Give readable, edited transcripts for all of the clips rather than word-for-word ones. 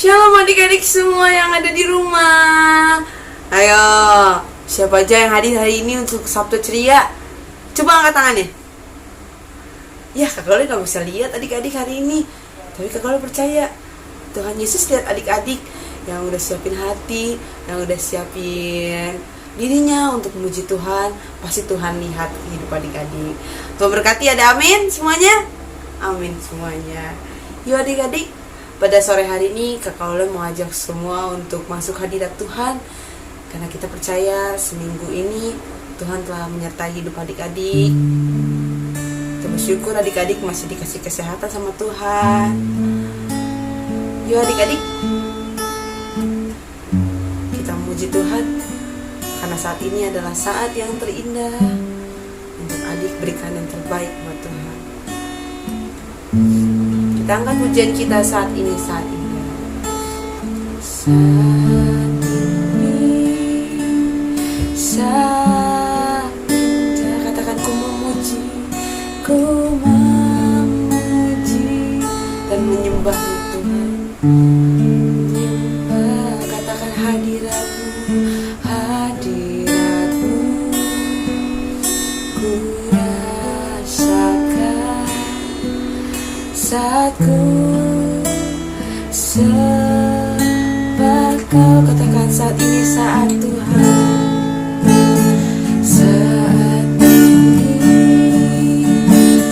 Shalom adik-adik semua yang ada di rumah. Ayo, siapa aja yang hadir hari ini untuk Sabtu Ceria? Coba angkat tangannya. Ya, Kak Galuh gak bisa lihat adik-adik hari ini, tapi Kak Galuh percaya Tuhan Yesus lihat adik-adik yang udah siapin hati, yang udah siapin dirinya untuk memuji Tuhan. Pasti Tuhan lihat hidup adik-adik. Tuhan berkati, ada amin semuanya? Amin semuanya. Yuk adik-adik, pada sore hari ini Kak Galuh mau ajak semua untuk masuk hadirat Tuhan, karena kita percaya seminggu ini Tuhan telah menyertai hidup adik-adik. Kita bersyukur adik-adik masih dikasih kesehatan sama Tuhan. Yuk adik-adik, kita memuji Tuhan, karena saat ini adalah saat yang terindah untuk adik berikan yang terbaik buat Tuhan. Kita angkat pujian kita saat ini, saat ini. Saat ini, katakan ku memuji dan menyembah Tuhan. Menyembah, katakan hadirat-Mu, hadirat-Mu, ku rasakan saat ku sembah Kau. Katakan saat ini, saat Tuhan. Saat ini,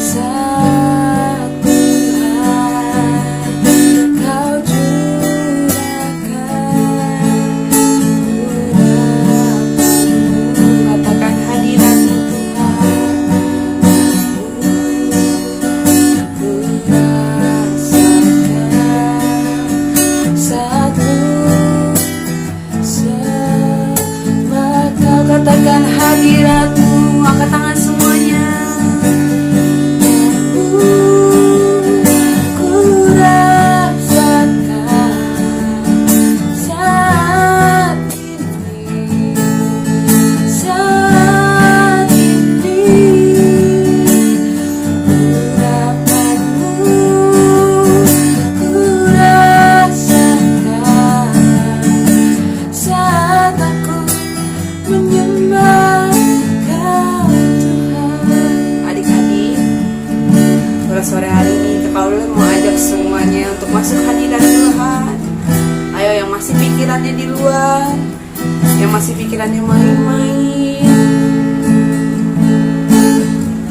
saat Tuhan, Kau curahkan urapan-Mu. Katakan hadirat-Mu Tuhan. Satu sembah Kau, katakan hadirat-Mu. Angkat tangan semuanya. Ku rasakan saat ini, saat ini, urapan-Mu ku rasakan saat aku menyembah Kau Tuhan. Adik-adik, pada sore hari ini Kak Galuh mau ajak semuanya untuk masuk hadirat Tuhan. Ayo yang masih pikirannya di luar, yang masih pikirannya main-main,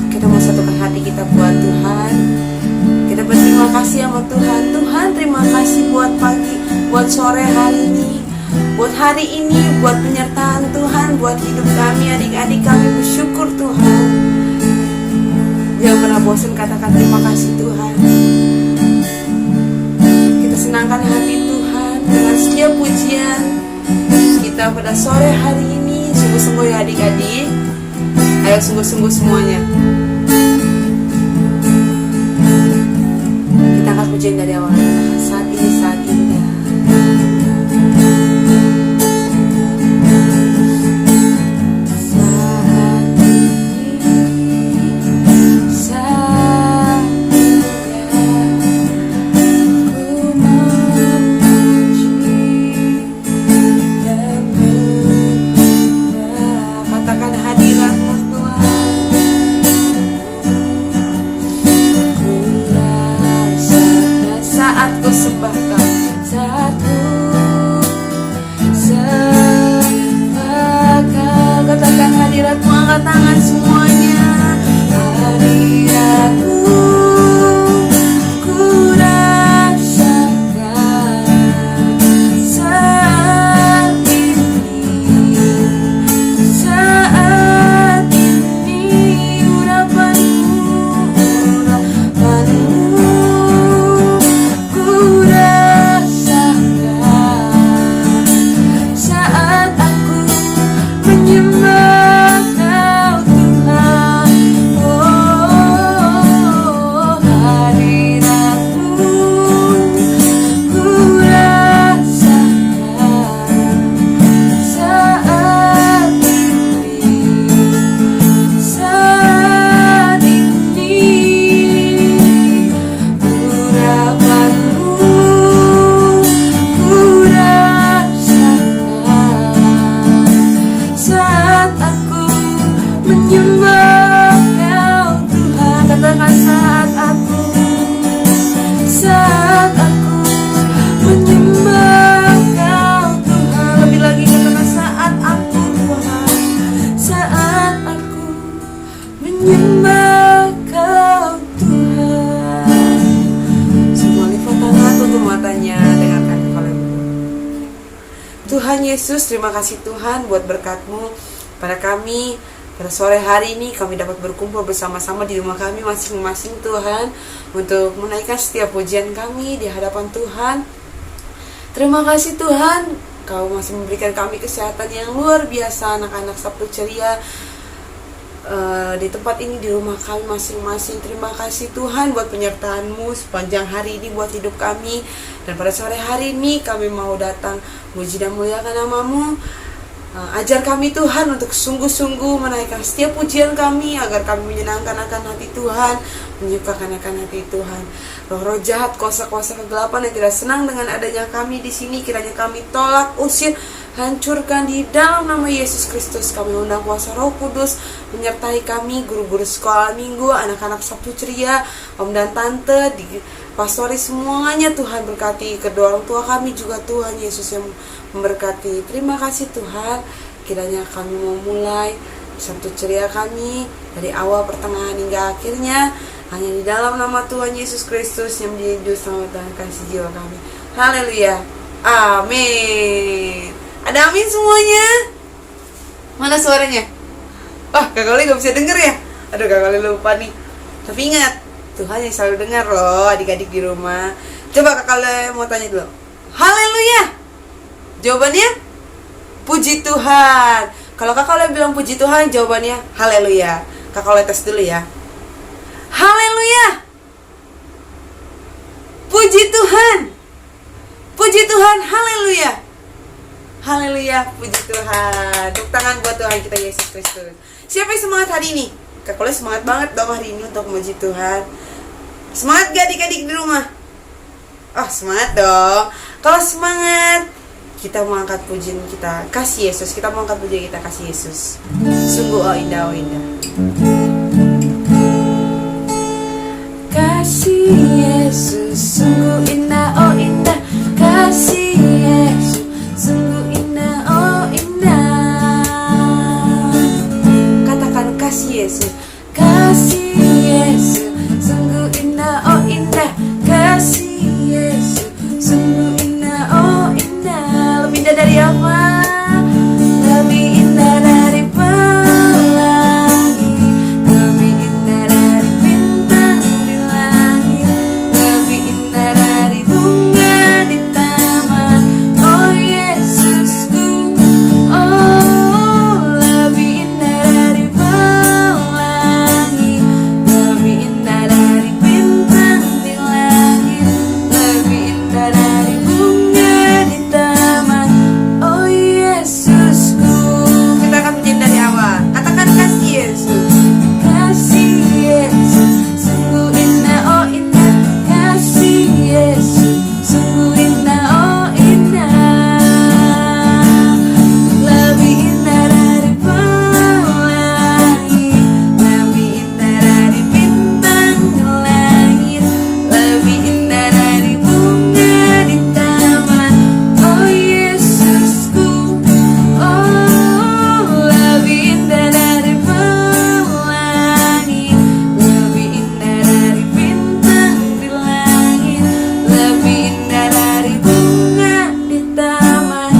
kita mau satukan hati kita buat Tuhan. Kita berterima kasih sama Tuhan. Tuhan, terima kasih buat pagi, buat sore hari ini, buat hari ini, buat penyertaan Tuhan, buat hidup kami, adik-adik kami bersyukur Tuhan. Jangan pernah bosan katakan terima kasih Tuhan. Kita senangkan hati Tuhan dengan setiap pujian kita pada sore hari ini. Sungguh-sungguh ya adik-adik. Ayo sungguh-sungguh semuanya. Kita akan pujian dari awal. Saat ini, saat indah. Angkat tangan semuanya. Hadirat-Mu ku rasakan saat ini, saat ini, urapan-Mu ku rasakan saat aku menyembah Kau Tuhan. Tuhan Yesus, terima kasih Tuhan buat berkat-Mu pada kami. Pada sore hari ini kami dapat berkumpul bersama-sama di rumah kami masing-masing Tuhan, untuk menaikkan setiap pujian kami di hadapan Tuhan. Terima kasih Tuhan, Kau masih memberikan kami kesehatan yang luar biasa, anak-anak Sabtu Ceria di tempat ini, di rumah kami masing-masing. Terima kasih Tuhan buat penyertaan-Mu sepanjang hari ini buat hidup kami. Dan pada sore hari ini kami mau datang muji dan muliakan nama-Mu. Ajar kami Tuhan untuk sungguh-sungguh menaikkan setiap pujian kami, agar kami menyenangkan akan hati Tuhan, menyukakan akan hati Tuhan. Roh-roh jahat, kuasa-kuasa kegelapan yang tidak senang dengan adanya kami di sini, kiranya kami tolak, usir, hancurkan di dalam nama Yesus Kristus. Kami undang kuasa Roh Kudus menyertai kami, guru-guru sekolah minggu, anak-anak Sabtu Ceria, om dan tante, di pastoris semuanya. Tuhan berkati kedua orang tua kami juga, Tuhan Yesus yang memberkati. Terima kasih Tuhan, kiranya kami mau mulai Sabtu Ceria kami dari awal, pertengahan hingga akhirnya hanya di dalam nama Tuhan Yesus Kristus yang menjadi juru selamat dan kasih jiwa kami. Haleluya, amin. Ada amin semuanya? Mana suaranya? Kakak Oli gak bisa denger ya? Aduh, kakak Oli lupa nih. Tapi ingat, Tuhan yang selalu dengar loh adik-adik di rumah. Coba kakak Oli mau tanya dulu. Haleluya. Jawabannya puji Tuhan. Kalau kakak Oli bilang puji Tuhan, jawabannya haleluya. Kakak Oli tes dulu ya. Haleluya. Puji Tuhan. Puji Tuhan, haleluya. Haleluya, puji Tuhan. Tepuk tangan buat Tuhan kita Yesus Kristus. Siapa yang semangat hari ini? Kakak Oli semangat banget dong hari ini untuk memuji Tuhan. Semangat gak adik-adik di rumah? Semangat dong. Kalau semangat, kita mau angkat pujian kita kasih Yesus. Kita mau angkat pujian kita kasih Yesus. Sungguh indah, indah. Kasih Yesus, sungguh indah, indah. Kasih Yesus, sungguh indah, indah. Katakan kasih Yesus. Kasih Yesus, sungguh indah, indah. Kasih Yesus, sungguh indah, indah. Lebih indah dari apa? Lebih indah dari pelangi, lebih indah dari bintang di langit, lebih indah dari bunga di taman. Oh Yesusku, lebih indah dari pelangi, lebih indah dari bintang di langit, lebih indah dari bunga di taman. Oh Yesusku. Kita akan menjadi dari awal. Katakan kasih Yesus. Kasih Yesus, sungguh indah, indah. Kasih Yesus, sungguh indah, indah. Lebih indah dari pelangi, lebih indah dari bintang di langit, lebih indah dari bunga di taman. Oh Yesusku, lebih indah dari pelangi, lebih indah dari bintang di langit, lebih indah dari bunga di taman.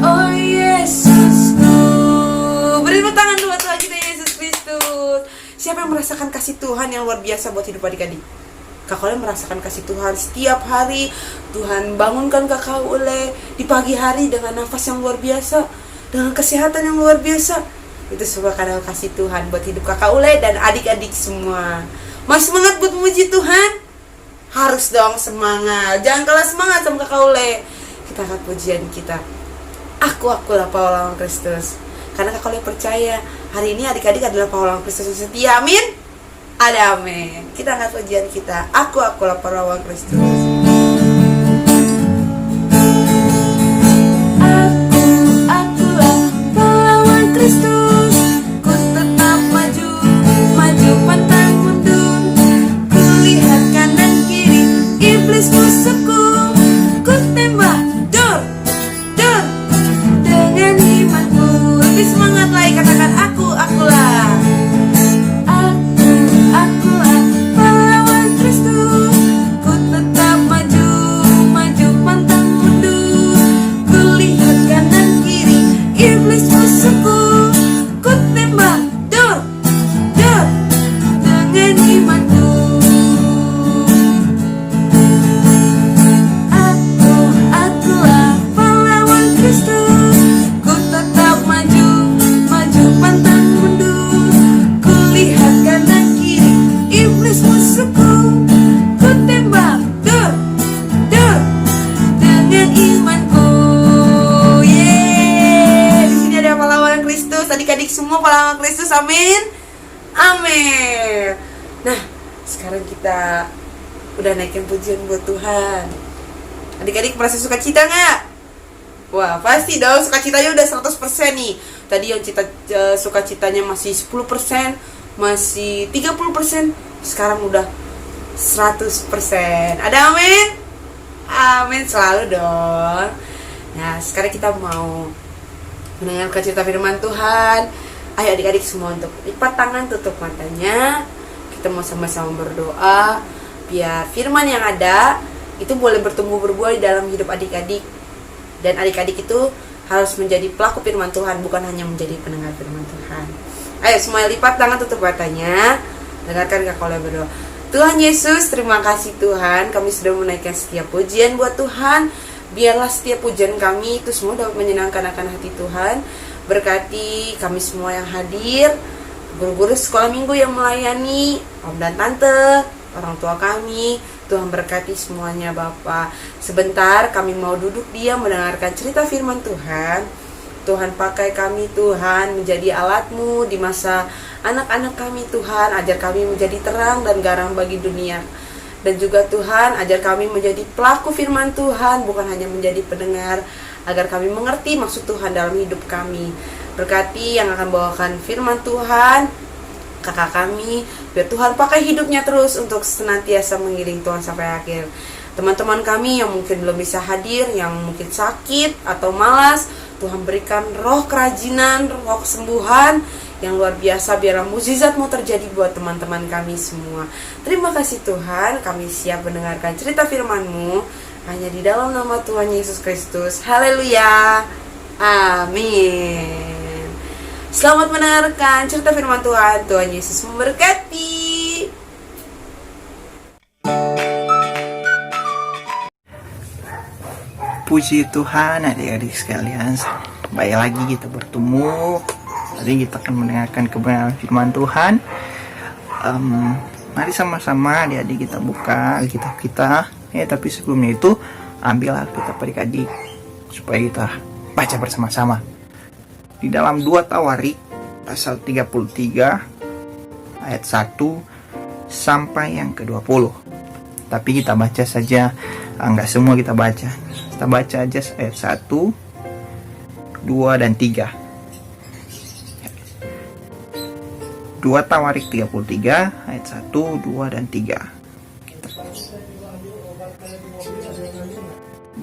Oh Yesusku. Beri tepuk tangan buat Tuhan kita Yesus Kristus. Siapa yang merasakan kasih Tuhan yang luar biasa buat hidup adik-adik? Kakak Ole merasakan kasih Tuhan setiap hari. Tuhan bangunkan kakak Ole di pagi hari dengan nafas yang luar biasa, dengan kesehatan yang luar biasa. Itu semua karena kasih Tuhan buat hidup kakak Ole dan adik-adik semua. Masih semangat buat memuji Tuhan? Harus dong semangat. Jangan kalah semangat sama kakak Ole. Kita angkat pujian kita. Akulah pahlawan Kristus. Karena kakak Ole percaya hari ini adik-adik adalah pahlawan Kristus yang setia. Amin. Ada amin. Kita angkat pujian kita. Akulah pahlawan Kristus. Akulah pahlawan Kristus. Ku tetap maju, maju pantang mundur. Ku lihat kanan kiri, iblis musuhku. Ku tembak, dor, dengan imanku. Lebih semangat lagi, katakan akulah. Akulah pahlawan Kristus. Ku tetap maju. adik-adik semua pada nama Kristus, amin. Amin. Nah, sekarang kita udah naikin pujian buat Tuhan. Adik-adik merasa sukacita nggak? Wah, pasti dong, sukacitanya udah 100% nih. Tadi yang sukacitanya masih 10%, masih 30%, sekarang udah 100%. Ada amin? Amin selalu dong. Nah, sekarang kita mau mendengarkan cerita firman Tuhan. Ayo adik-adik semua untuk lipat tangan, tutup matanya. Kita mau sama-sama berdoa biar firman yang ada itu boleh bertumbuh berbuah di dalam hidup adik-adik. Dan adik-adik itu harus menjadi pelaku firman Tuhan, bukan hanya menjadi pendengar firman Tuhan. Ayo semuanya lipat tangan, tutup matanya. Dengarkan Kak Kolea berdoa. Tuhan Yesus, terima kasih Tuhan, kami sudah menaikkan setiap pujian buat Tuhan. Biarlah setiap pujian kami itu semua dapat menyenangkan akan hati Tuhan. Berkati kami semua yang hadir, guru-guru sekolah minggu yang melayani, om dan tante, orang tua kami. Tuhan berkati semuanya Bapa. Sebentar kami mau duduk diam mendengarkan cerita firman Tuhan. Tuhan pakai kami Tuhan menjadi alat-Mu di masa anak-anak kami Tuhan. Ajar kami menjadi terang dan garam bagi dunia. Dan juga Tuhan ajar kami menjadi pelaku firman Tuhan, bukan hanya menjadi pendengar. Agar kami mengerti maksud Tuhan dalam hidup kami. Berkati yang akan bawakan firman Tuhan, kakak kami, biar Tuhan pakai hidupnya terus untuk senantiasa mengiring Tuhan sampai akhir. Teman-teman kami yang mungkin belum bisa hadir, yang mungkin sakit atau malas, Tuhan berikan roh kerajinan, roh kesembuhan yang luar biasa, biarlah mukjizat-Mu terjadi buat teman-teman kami semua. Terima kasih Tuhan, kami siap mendengarkan cerita firman-Mu hanya di dalam nama Tuhan Yesus Kristus. Haleluya. Amin. Selamat mendengarkan cerita firman Tuhan. Tuhan Yesus memberkati. Puji Tuhan adik-adik sekalian, kembali lagi kita bertemu. Tadi kita akan mendengarkan kebenaran firman Tuhan. Mari sama-sama adik-adik kita buka Alkitab kita. Tapi sebelumnya itu ambil Alkitab adik-adik supaya kita baca bersama-sama. Di dalam 2 Tawarik pasal 33 ayat 1 sampai yang ke-20. Tapi kita baca saja, enggak semua kita baca. Kita baca aja ayat 1, 2 dan 3. 2 Tawarik 33 ayat 1, 2 dan 3. Kita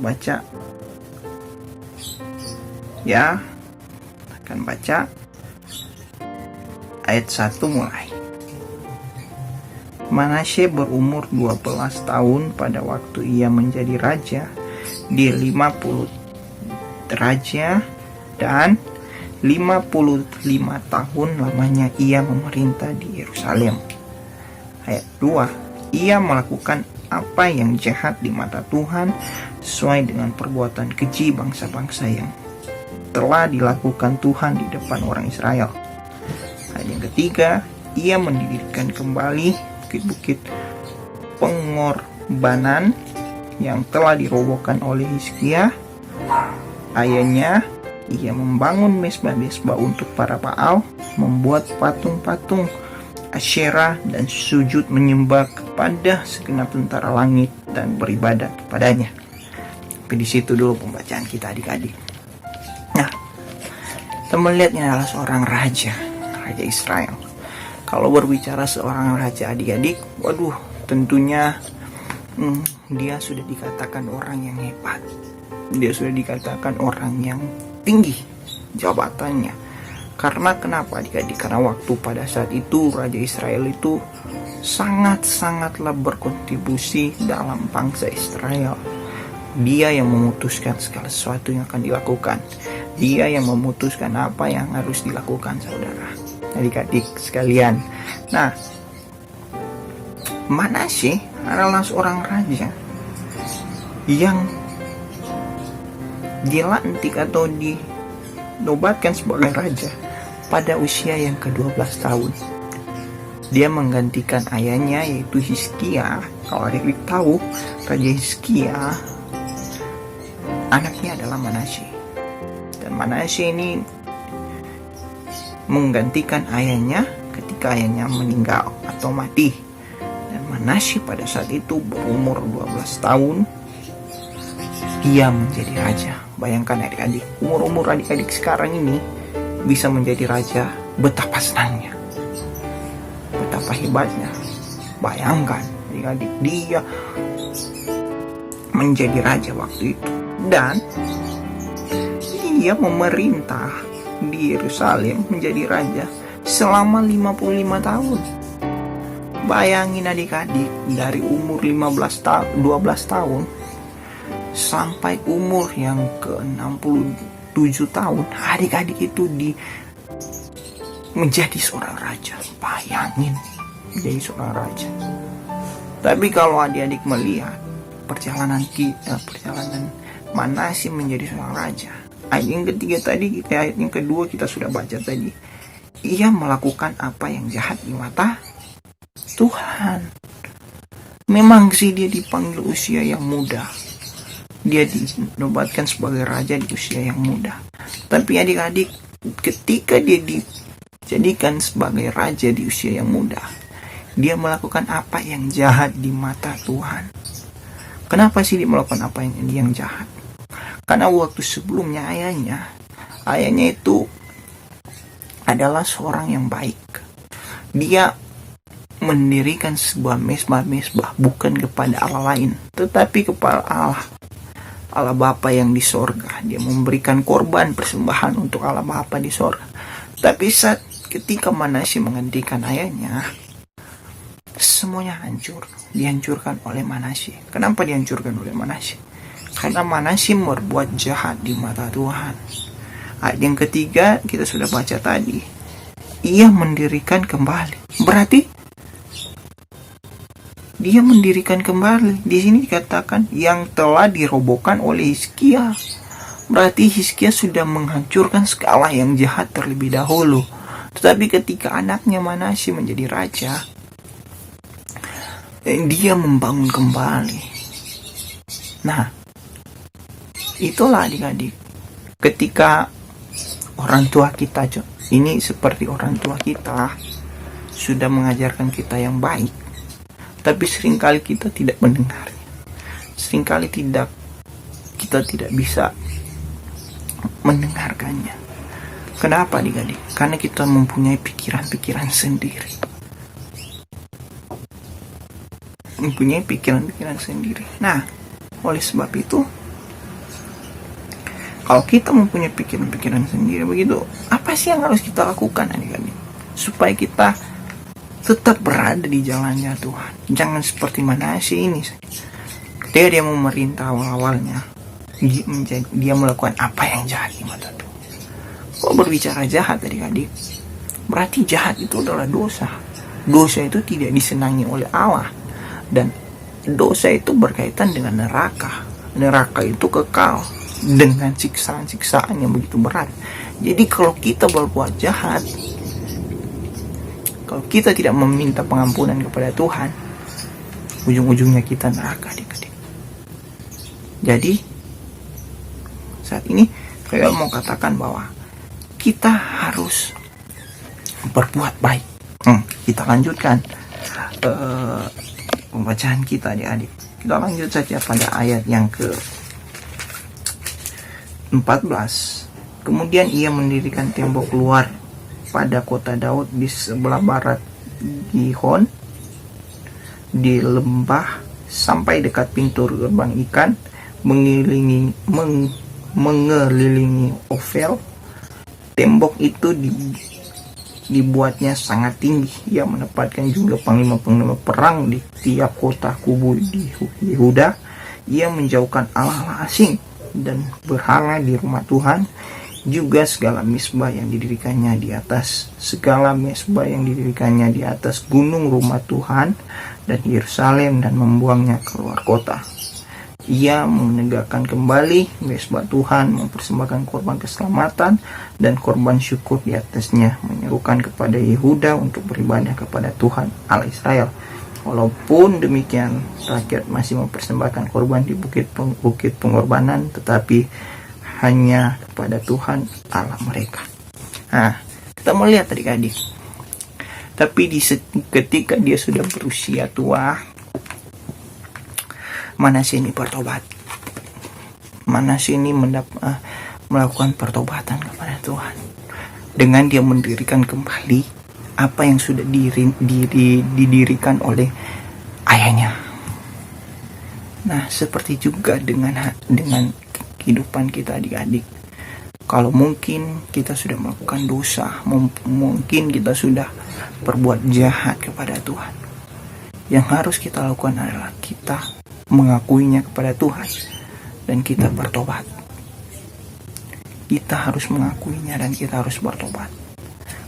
baca ya, akan baca ayat 1 mulai. Manasye berumur 12 tahun pada waktu ia menjadi raja di 50 raja, dan 55 tahun lamanya ia memerintah di Yerusalem. Ayat 2, ia melakukan apa yang jahat di mata Tuhan sesuai dengan perbuatan keji bangsa-bangsa yang telah dilakukan Tuhan di depan orang Israel. Ayat yang ketiga, ia mendirikan kembali bukit-bukit pengorbanan yang telah dirobohkan oleh Hizkia ayahnya. Ia membangun mesbah-mesbah untuk para Baal, membuat patung-patung Asyerah dan sujud menyembah kepada segenap tentara langit dan beribadah kepadanya. Tapi di situ dulu pembacaan kita adik-adik. Nah, kita melihatnya adalah seorang raja Israel. Kalau berbicara seorang raja adik-adik, waduh, tentunya dia sudah dikatakan orang yang hebat. Dia sudah dikatakan orang yang tinggi jabatannya. Karena kenapa adik-adik? Karena waktu pada saat itu Raja Israel itu sangat-sangatlah berkontribusi dalam bangsa Israel. Dia yang memutuskan segala sesuatu yang akan dilakukan. Dia yang memutuskan apa yang harus dilakukan, saudara, adik-adik sekalian. Nah, Manasye adalah seorang raja yang dilantik atau dinobatkan sebagai raja pada usia yang ke-12 tahun. Dia menggantikan ayahnya, yaitu Hizkia. Kalau adik tahu, Raja Hizkia anaknya adalah Manasye. Dan Manasye ini menggantikan ayahnya ketika ayahnya meninggal atau mati. Dan Manasye pada saat itu berumur 12 tahun. Ia menjadi raja. Bayangkan adik-adik, umur-umur adik-adik sekarang ini bisa menjadi raja, betapa senangnya, betapa hebatnya. Bayangkan adik-adik, dia menjadi raja waktu itu. Dan dia memerintah di Yerusalem menjadi raja selama 55 tahun. Bayangin adik-adik, dari umur 12 tahun sampai umur yang ke-67 tahun, adik-adik itu menjadi seorang raja. Bayangin, menjadi seorang raja. Tapi kalau adik-adik melihat perjalanan Manasye menjadi seorang raja, ayat yang ketiga tadi, ayat yang kedua kita sudah baca tadi, ia melakukan apa yang jahat di mata Tuhan. Memang sih dia dipanggil usia yang muda, dia dinobatkan sebagai raja di usia yang muda. Tapi adik-adik, ketika dia dijadikan sebagai raja di usia yang muda, dia melakukan apa yang jahat di mata Tuhan. Kenapa sih dia melakukan apa yang jahat? Karena waktu sebelumnya ayahnya itu adalah seorang yang baik. Dia mendirikan sebuah mesbah bukan kepada Allah lain, tetapi kepada Allah Bapa yang di sorga. Dia memberikan korban persembahan untuk Allah Bapa di sorga. Tapi ketika Manasye menggantikan ayahnya, semuanya hancur. Dihancurkan oleh Manasye. Kenapa dihancurkan oleh Manasye? Karena Manasye berbuat jahat di mata Tuhan. Ayat yang ketiga kita sudah baca tadi. Ia mendirikan kembali. Berarti dia mendirikan kembali. Di sini dikatakan yang telah dirobohkan oleh Hizkia. Berarti Hizkia sudah menghancurkan segala yang jahat terlebih dahulu. Tetapi ketika anaknya Manasye menjadi raja, dia membangun kembali. Nah, itulah adik-adik, ketika orang tua kita, ini seperti orang tua kita sudah mengajarkan kita yang baik, tapi seringkali kita tidak mendengarnya. Seringkali kita tidak bisa mendengarkannya. Kenapa adik-adik? Karena kita mempunyai pikiran-pikiran sendiri. Nah, oleh sebab itu, kalau kita mempunyai pikiran-pikiran sendiri begitu, apa sih yang harus kita lakukan adik-adik? Supaya kita tetap berada di jalannya Tuhan. Jangan seperti Manasye ini. Ketika dia memerintah awal-awalnya, dia melakukan apa yang jahat di mata Tuhan. Kalau berbicara jahat adik-adik, berarti jahat itu adalah dosa. Dosa itu tidak disenangi oleh Allah. Dan dosa itu berkaitan dengan neraka. Neraka itu kekal dengan siksaan-siksaan yang begitu berat. Jadi kalau kita berbuat jahat, kalau kita tidak meminta pengampunan kepada Tuhan, ujung-ujungnya kita neraka adik-adik. Jadi saat ini saya mau katakan bahwa kita harus berbuat baik. Kita lanjutkan pembacaan kita adik-adik. Kita lanjut saja pada ayat yang ke-14. Kemudian ia mendirikan tembok luar pada kota Daud di sebelah barat Gihon, di lembah sampai dekat pintu gerbang ikan, mengelilingi Ofel. Tembok itu dibuatnya sangat tinggi. Ia menempatkan jumlah panglima-panglima perang di tiap kota kubu di Yehuda. Ia menjauhkan Allah asing dan berhala di rumah Tuhan, juga segala mesbah yang didirikannya di atas gunung rumah Tuhan dan Yerusalem, dan membuangnya keluar kota. Ia menegakkan kembali mesbah Tuhan, mempersembahkan korban keselamatan dan korban syukur di atasnya, menyerukan kepada Yehuda untuk beribadah kepada Tuhan Allah Israel. Walaupun demikian, rakyat masih mempersembahkan korban di bukit pengorbanan, tetapi hanya kepada Tuhan Allah mereka. Nah, Kita melihat adik-adik. Tapi ketika dia sudah berusia tua, Manasye ini bertobat. Manasye ini melakukan pertobatan kepada Tuhan. Dengan dia mendirikan kembali apa yang sudah didirikan oleh ayahnya. Nah, seperti juga dengan kehidupan kita adik-adik. Kalau mungkin kita sudah melakukan dosa, mungkin kita sudah berbuat jahat kepada Tuhan, yang harus kita lakukan adalah kita mengakuinya kepada Tuhan dan kita bertobat. Kita harus mengakuinya dan kita harus bertobat.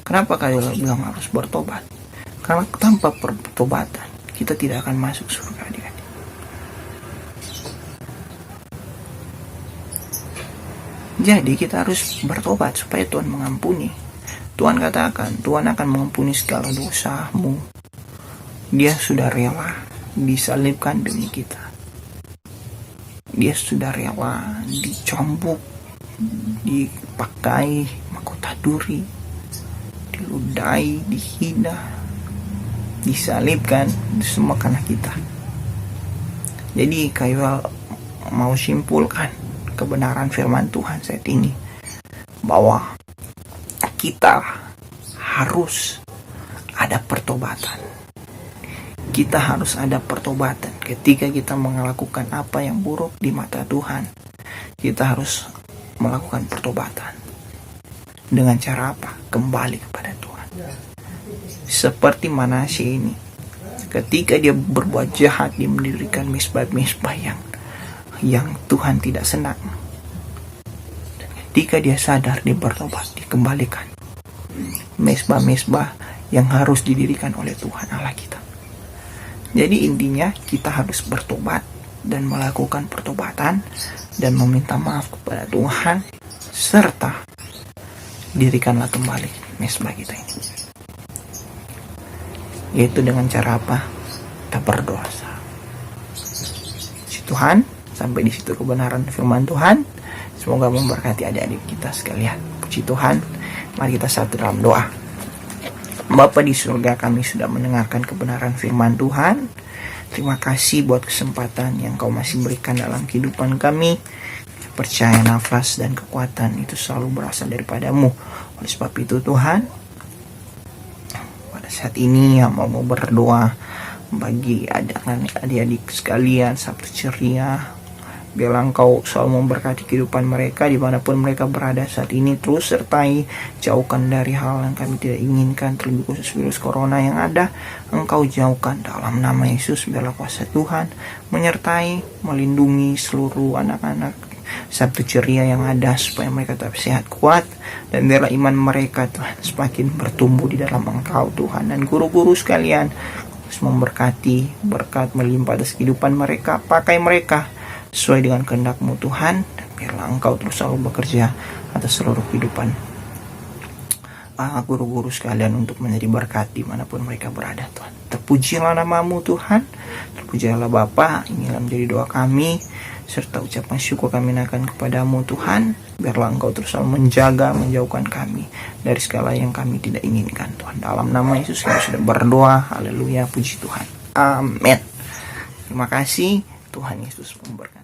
Kenapa kalian bilang harus bertobat? Karena tanpa pertobatan kita tidak akan masuk surga adik-adik. Jadi kita harus bertobat supaya Tuhan mengampuni. Tuhan katakan, Tuhan akan mengampuni segala dosamu. Dia sudah rela disalibkan demi kita. Dia sudah rela dicambuk, dipakai mahkota duri, diludai, dihina, disalibkan, semua karena kita. Jadi kayak mau simpulkan kebenaran firman Tuhan saat ini, bahwa kita harus ada pertobatan. Kita harus ada pertobatan ketika kita melakukan apa yang buruk di mata Tuhan. Kita harus melakukan pertobatan. Dengan cara apa? Kembali kepada Tuhan. Seperti Manasye ini, ketika dia berbuat jahat, dia mendirikan mezbah-mezbah yang Tuhan tidak senang. Dan ketika dia sadar, dia bertobat, dikembalikan mezbah-mezbah yang harus didirikan oleh Tuhan Allah kita. Jadi intinya kita harus bertobat dan melakukan pertobatan dan meminta maaf kepada Tuhan, serta dirikanlah kembali mezbah kita ini. Yaitu dengan cara apa? Kita berdoa. Si Tuhan, sampai di situ kebenaran firman Tuhan. Semoga memberkati adik-adik kita sekalian. Puji Tuhan. Mari kita satu dalam doa. Bapa di surga, kami sudah mendengarkan kebenaran firman Tuhan. Terima kasih buat kesempatan yang Kau masih berikan dalam kehidupan kami. Percaya nafas dan kekuatan itu selalu berasal daripadamu. Oleh sebab itu Tuhan, pada saat ini yang mau berdoa bagi adik-adik sekalian, Sabtu Ceria, biarlah Engkau selalu memberkati kehidupan mereka dimanapun mereka berada saat ini. Terus sertai, jauhkan dari hal yang kami tidak inginkan, terlebih khusus virus corona yang ada. Engkau jauhkan dalam nama Yesus. Biarlah kuasa Tuhan menyertai, melindungi seluruh anak-anak Sabtu Ceria yang ada, supaya mereka tetap sehat, kuat, dan biarlah iman mereka Tuhan semakin bertumbuh di dalam Engkau Tuhan. Dan guru-guru sekalian, memberkati, berkat melimpah atas kehidupan mereka. Pakai mereka sesuai dengan kehendak-Mu Tuhan, dan biarlah Engkau terus selalu bekerja atas seluruh kehidupan guru-guru sekalian untuk menjadi berkat dimanapun mereka berada Tuhan. Terpujilah nama-Mu Tuhan, terpujilah Bapa. Inilah menjadi doa kami, serta ucapan syukur kami naikkan kepadamu Tuhan. Biarlah Engkau terus selalu menjaga, menjauhkan kami dari segala yang kami tidak inginkan Tuhan. Dalam nama Yesus kami sudah berdoa. Haleluya, puji Tuhan. Amin. Terima kasih. Tuhan Yesus memberkati.